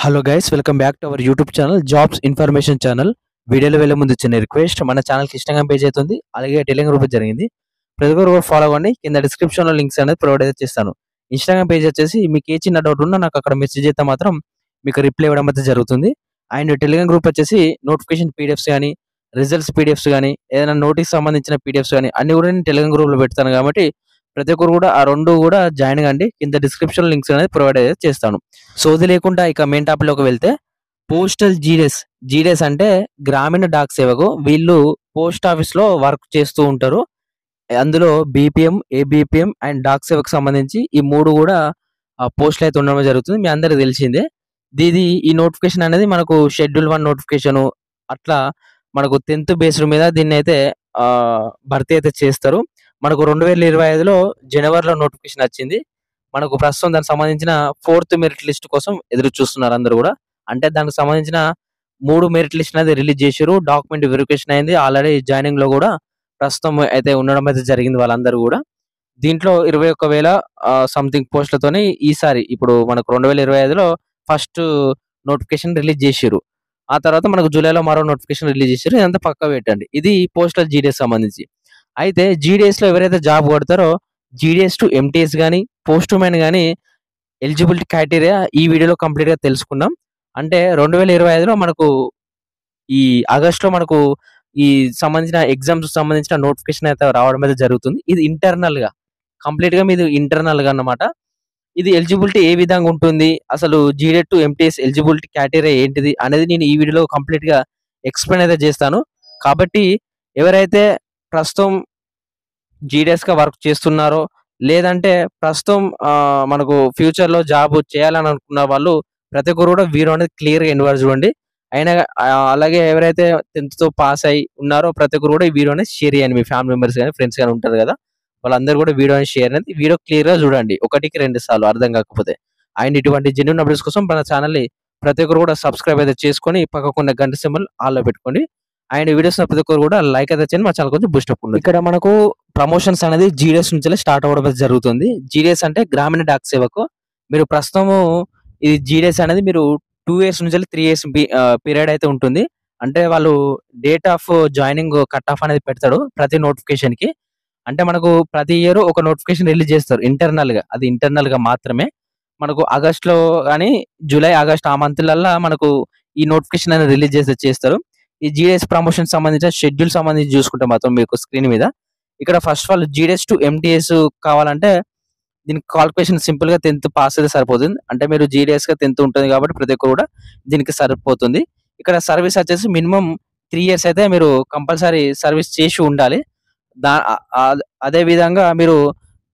Hello guys, welcome back to our YouTube channel jobs information channel. వీడియోలో వెళ్ళే ముందు చిన్న రిక్వెస్ట్, మన ఛానల్కి ఇన్స్టాగ్రామ్ పేజ్ అవుతుంది, అలాగే టెలిగ్రామ్ గ్రూప్ జరిగింది. ప్రతి ఒక్కరు కూడా ఫాలో అవ్వండి. కింద డిస్క్రిప్షన్లో లింక్స్ అనేది ప్రొవైడ్ అయితే చేస్తాను. ఇన్స్టాగ్రామ్ పేజ్ వచ్చేసి మీకు ఏ చిన్న డౌట్ ఉన్నా నాకు అక్కడ మెసేజ్ అయితే మాత్రం మీకు రిప్లై ఇవ్వడం అయితే జరుగుతుంది. అండ్ టెలిగ్రామ్ గ్రూప్ వచ్చేసి నోటిఫికేషన్ పీడిఎఫ్స్ కానీ, రిజల్ట్స్ పీడిఎఫ్స్ కానీ, ఏదైనా నోటీస్ సంబంధించిన పీడిఎఫ్స్ కానీ అన్ని కూడా నేను టెలిగ్రామ్ గ్రూప్లో పెడతాను. కాబట్టి ప్రతి ఒక్కరు కూడా ఆ రెండు కూడా జాయిన్ కండి. కింద డిస్క్రిప్షన్ లింక్స్ అనేది ప్రొవైడ్ అయితే చేస్తాను. సోది లేకుండా ఇక మెయిన్ టాపిక్ లోకి వెళ్తే, పోస్టల్ జీడీఎస్. జీడీఎస్ అంటే గ్రామీణ డాక్ సేవకు. వీళ్ళు పోస్ట్ ఆఫీస్ లో వర్క్ చేస్తూ ఉంటారు. అందులో బీపీఎం, ఏబిపిఎం అండ్ డాక్ సేవకు సంబంధించి ఈ మూడు కూడా పోస్టులు అయితే ఉండడం జరుగుతుంది. మీ అందరికి తెలిసిందే. ఈ నోటిఫికేషన్ అనేది మనకు షెడ్యూల్ 1 నోటిఫికేషన్ అట్లా మనకు 10th బేస్డ్ మీద దీన్ని అయితే భర్తీ అయితే చేస్తారు. మనకు 2025లో జనవరిలో నోటిఫికేషన్ వచ్చింది. మనకు ప్రస్తుతం దానికి సంబంధించిన 4th మెరిట్ లిస్ట్ కోసం ఎదురు చూస్తున్నారు అందరూ కూడా. అంటే దానికి సంబంధించిన 3 మెరిట్ లిస్ట్ అనేది రిలీజ్ చేశారు. డాక్యుమెంట్ వెరిఫికేషన్ అయింది. ఆల్రెడీ జాయినింగ్ లో కూడా ప్రస్తుతం అయితే ఉండడం అయితే జరిగింది వాళ్ళందరూ కూడా. దీంట్లో 21,000 సంథింగ్ పోస్టులతోని ఈసారి ఇప్పుడు మనకు 2025లో ఫస్ట్ నోటిఫికేషన్ రిలీజ్ చేశారు. ఆ తర్వాత మనకు జూలైలో మరో నోటిఫికేషన్ రిలీజ్ చేశారు. ఇదంతా పక్కా పెట్టండి. ఇది పోస్టల్ జీడీఎస్ సంబంధించి. అయితే జీడీఎస్ లో ఎవరైతే జాబ్ కొడతారో జీడీఎస్ టు ఎంటీఎస్ కానీ, పోస్ట్ మ్యాన్ కానీ ఎలిజిబిలిటీ క్రైటీరియా ఈ వీడియోలో కంప్లీట్ గా తెలుసుకున్నాం. అంటే 2025లో మనకు ఈ ఆగస్టులో మనకు ఈ సంబంధించిన ఎగ్జామ్స్ సంబంధించిన నోటిఫికేషన్ అయితే రావడం అయితే జరుగుతుంది. ఇది ఇంటర్నల్ గా కంప్లీట్ గా మీది ఇంటర్నల్ గా అన్నమాట. ఇది ఎలిజిబిలిటీ ఏ విధంగా ఉంటుంది, అసలు GDS to MTS eligibility criteria ఏంటిది అనేది నేను ఈ వీడియోలో కంప్లీట్ గా ఎక్స్ప్లెయిన్ అయితే చేస్తాను. కాబట్టి ఎవరైతే ప్రస్తుతం జీడీఎస్ గా వర్క్ చేస్తున్నారో, లేదంటే ప్రస్తుతం మనకు ఫ్యూచర్ లో జాబ్ చేయాలని అనుకున్న వాళ్ళు ప్రతి ఒక్కరు కూడా వీడియో అనేది క్లియర్ గా ఎన్వర్ చూడండి. అయినా అలాగే ఎవరైతే 10th తో పాస్ అయి ఉన్నారో ప్రతి ఒక్కరు కూడా ఈ వీడియో అనేది షేర్ చేయండి. మీ ఫ్యామిలీ మెంబర్స్ కానీ, ఫ్రెండ్స్ కానీ ఉంటారు కదా, వాళ్ళందరూ కూడా వీడియో అనేది షేర్ అనేది వీడియో క్లియర్ గా చూడండి. 1కి 2 సార్లు అర్థం కాకపోతే. అండ్ ఇటువంటి జెన్యూన్ అప్డేట్స్ కోసం మన ఛానల్ ని ప్రతి ఒక్కరు కూడా సబ్స్క్రైబ్ అయితే చేసుకొని పక్కకున్న గంట సింబల్ ఆల్ లో పెట్టుకోండి. అండ్ వీడియోస్ ప్రతి ఒక్కరు కూడా లైక్ అయితే చేయండి. మా ఛానల్ కొంచెం బూస్ట్ అప్ ఉంది. ఇక్కడ మనకు ప్రమోషన్స్ అనేది జీడీఎస్ నుంచి స్టార్ట్ అవ్వడం అయితే జరుగుతుంది. జీడీఎస్ అంటే గ్రామీణ డాక్ సేవకు. మీరు ప్రస్తుతము ఇది జీడీఎస్ అనేది మీరు 2 years నుంచి 3 years పీరియడ్ అయితే ఉంటుంది. అంటే వాళ్ళు date of joining cut off అనేది పెడతాడు ప్రతి నోటిఫికేషన్ కి. అంటే మనకు ప్రతి ఇయర్ ఒక నోటిఫికేషన్ రిలీజ్ చేస్తారు ఇంటర్నల్ గా. అది ఇంటర్నల్ గా మాత్రమే. మనకు ఆగస్ట్ లో కానీ, జూలై, ఆగస్ట్ ఆ మంత్లల్లా మనకు ఈ నోటిఫికేషన్ అనేది రిలీజ్ చేస్తారు. ఈ జీడీఎస్ ప్రమోషన్ సంబంధించిన షెడ్యూల్ సంబంధించి చూసుకుంటే మాత్రం మీకు స్క్రీన్ మీద ఇక్కడ first of all GDS to MTS కావాలంటే దీనికి క్వాలిఫికేషన్ సింపుల్ గా 10th పాస్ అయితే సరిపోతుంది. అంటే మీరు జీడీఎస్ గా 10th ఉంటుంది కాబట్టి ప్రతి ఒక్కరు కూడా దీనికి సరిపోతుంది. ఇక్కడ సర్వీస్ వచ్చేసి మినిమం 3 years అయితే మీరు కంపల్సరీ సర్వీస్ చేసి ఉండాలి. అదే విధంగా మీరు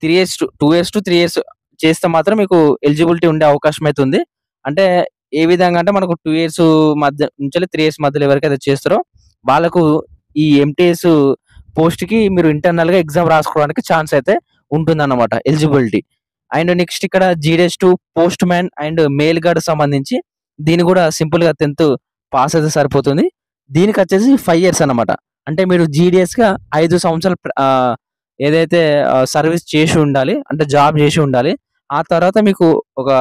2 years to 3 years చేస్తే మాత్రం మీకు ఎలిజిబిలిటీ ఉండే అవకాశం అయితే ఉంది. అంటే ఏ విధంగా అంటే మనకు 2 years మధ్య నుంచి 3 years మధ్యలో ఎవరికైతే చేస్తారో వాళ్ళకు ఈ ఎంటీఎస్ పోస్ట్ కి మీరు ఇంటర్నల్ గా ఎగ్జామ్ రాసుకోవడానికి ఛాన్స్ అయితే ఉంటుందన్నమాట, ఎలిజిబిలిటీ. అండ్ నెక్స్ట్ ఇక్కడ GDS to post man and mail gourd సంబంధించి దీని కూడా సింపుల్ గా 10th పాస్ అయితే సరిపోతుంది. దీనికి వచ్చేసి 5 years అన్నమాట. అంటే మీరు జీడీఎస్ గా 5 సంవత్సరాలు ఏదైతే సర్వీస్ చేసి ఉండాలి, అంటే జాబ్ చేసి ఉండాలి. ఆ తర్వాత మీకు ఒక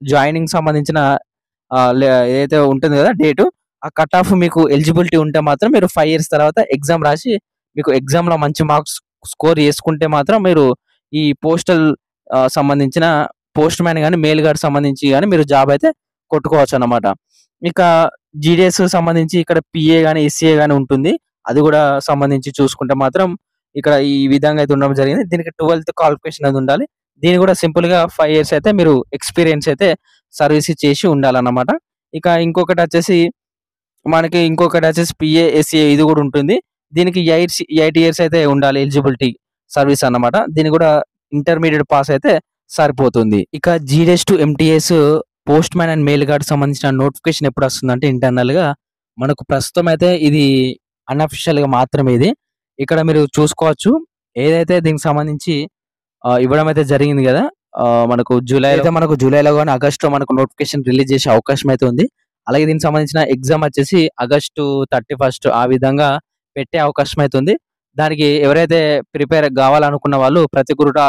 జాయినింగ్ సంబంధించిన ఏదైతే ఉంటుంది కదా డేటు, ఆ కట్ ఆఫ్ మీకు ఎలిజిబిలిటీ ఉంటే మాత్రం మీరు 5 years తర్వాత ఎగ్జామ్ రాసి మీకు ఎగ్జామ్ లో మంచి మార్క్స్ స్కోర్ చేసుకుంటే మాత్రం మీరు ఈ పోస్టల్ సంబంధించిన పోస్ట్ మ్యాన్ కానీ, మెయిల్ గార్డ్ సంబంధించి కానీ మీరు జాబ్ అయితే కొట్టుకోవచ్చు అన్నమాట. ఇక జీడీఎస్ సంబంధించి ఇక్కడ పిఏ కానీ, ఎస్సీఏ కానీ ఉంటుంది. అది కూడా సంబంధించి చూసుకుంటే మాత్రం ఇక్కడ ఈ విధంగా అయితే ఉండడం జరిగింది. దీనికి 12th క్వాలిఫికేషన్ అనేది ఉండాలి. దీని కూడా సింపుల్ గా 5 years అయితే మీరు ఎక్స్పీరియన్స్ అయితే సర్వీస్ చేసి ఉండాలన్నమాట. ఇక ఇంకొకటి వచ్చేసి పిఏ, ఎస్సీఏ ఇది కూడా ఉంటుంది. దీనికి 8 years అయితే ఉండాలి ఎలిజిబిలిటీ సర్వీస్ అన్నమాట. దీని కూడా ఇంటర్మీడియట్ పాస్ అయితే సరిపోతుంది. ఇక GDS to MTS post man and mail gourd సంబంధించిన నోటిఫికేషన్ ఎప్పుడు వస్తుందంటే ఇంటర్నల్ గా మనకు ప్రస్తుతం అయితే ఇది అన్అఫిషియల్ గా మాత్రమే. ఇది ఇక్కడ మీరు చూసుకోవచ్చు. ఏదైతే దీనికి సంబంధించి ఇవ్వడం అయితే జరిగింది కదా, మనకు జూలైలో కానీ ఆగస్టులో మనకు నోటిఫికేషన్ రిలీజ్ చేసే అవకాశం అయితే ఉంది. అలాగే దీనికి సంబంధించిన ఎగ్జామ్ వచ్చేసి ఆగస్టు 31 ఆ విధంగా పెట్టే అవకాశం అయితే ఉంది. దానికి ఎవరైతే ప్రిపేర్ కావాలనుకున్న వాళ్ళు ప్రతి కూడా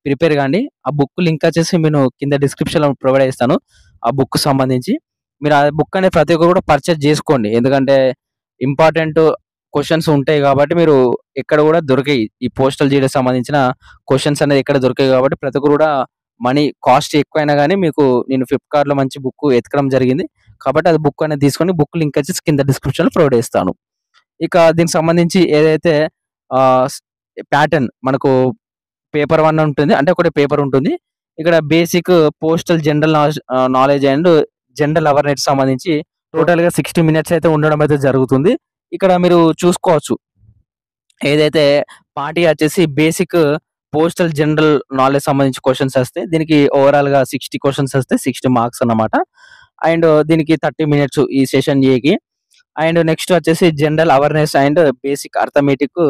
ప్రిపేర్ కాండి. ఆ బుక్ లింక్ వచ్చేసి నేను కింద డిస్క్రిప్షన్ లో ప్రొవైడ్ చేస్తాను. ఆ బుక్ సంబంధించి మీరు ఆ బుక్ అనేది ప్రతి ఒక్కరు కూడా పర్చేజ్ చేసుకోండి. ఎందుకంటే ఇంపార్టెంట్ క్వెషన్స్ ఉంటాయి కాబట్టి మీరు ఎక్కడ కూడా దొరకయి. ఈ పోస్టల్ జీడీకి సంబంధించిన క్వెషన్స్ అనేది ఎక్కడ దొరకయి కాబట్టి ప్రతి ఒక్కరు కూడా మనీ కాస్ట్ ఎక్కువైనా గానీ మీకు నేను ఫ్లిప్‌కార్ట్‌లో మంచి బుక్ ఎతకడం జరిగింది. కాబట్టి అది బుక్ అనేది తీసుకొని బుక్ లింక్ వచ్చేసి కింద డిస్క్రిప్షన్‌లో ప్రొవైడ్ చేస్తాను. ఇక దీనికి సంబంధించి ఏదైతే స్ ప్యాటర్న్ మనకు పేపర్ 1 ఉంటుంది. అంటే ఒకటే పేపర్ ఉంటుంది. ఇక్కడ basic postal general knowledge and general awareness సంబంధించి టోటల్‌గా 60 మినిట్స్ అయితే ఉండడం అయితే జరుగుతుంది. ఇక్కడ మీరు చూసుకోవచ్చు. ఏదైతే పార్టీ వచ్చేసి బేసిక్ పోస్టల్ జనరల్ నాలెడ్జ్ సంబంధించి క్వెషన్స్ వస్తాయి. దీనికి ఓవరాల్‌గా 60 క్వెషన్స్ వస్తాయి. 60 మార్క్స్ అన్నమాట. అండ్ దీనికి 30 మినిట్స్ ఈ సెషన్ ఏకి. అండ్ నెక్స్ట్ వచ్చేసి general awareness and basic arithmetic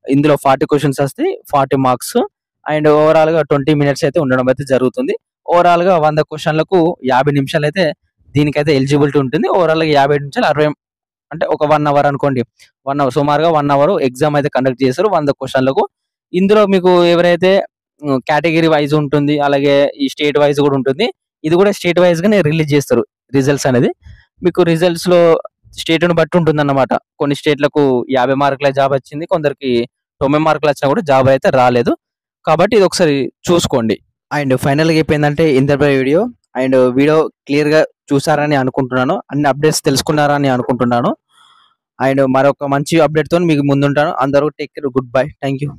ఇందులో 40 క్వెషన్స్ వస్తాయి. 40 మార్క్స్. అండ్ ఓవరాల్‌గా 20 మినిట్స్ అయితే ఉండడం అయితే జరుగుతుంది. ఓవరాల్‌గా 100 క్వెషన్‌లకు 50 నిమిషాలైతే దీనికైతే ఎలిజిబిలిటీ ఉంటుంది. ఓవరాల్‌గా 50 నుంచి 60 అంటే ఒక 1 అవర్ అనుకోండి. 1 అవర్ సుమారుగా 1 అవర్ ఎగ్జామ్ అయితే కండక్ట్ చేస్తారు 100 క్వెషన్‌లకు. ఇందులో మీకు ఎవరైతే కేటగిరీ వైస్ ఉంటుంది. అలాగే ఈ స్టేట్ వైస్ కూడా ఉంటుంది. ఇది కూడా స్టేట్ వైస్‌గానే రిలీజ్ చేస్తారు రిజల్ట్స్ అనేది. మీకు రిజల్ట్స్‌లో స్టేట్‌ని బట్టి ఉంటుందన్నమాట. కొన్ని స్టేట్‌లకు 50 మార్కుల జాబ్ వచ్చింది. కొందరికి 90 మార్కులు వచ్చినా కూడా జాబ్ అయితే రాలేదు. కాబట్టి ఇది ఒకసారి చూసుకోండి. అండ్ ఫైనల్‌గా అయిపోయిందంటే ఇంతటిపై వీడియో. అండ్ వీడియో క్లియర్‌గా చూసారని అనుకుంటున్నాను. అన్ని అప్డేట్స్ తెలుసుకున్నారని అనుకుంటున్నాను. అండ్ మరొక మంచి అప్డేట్‌తోని మీకు ముందుంటాను. అందరూ take care. Good bye. Thank you.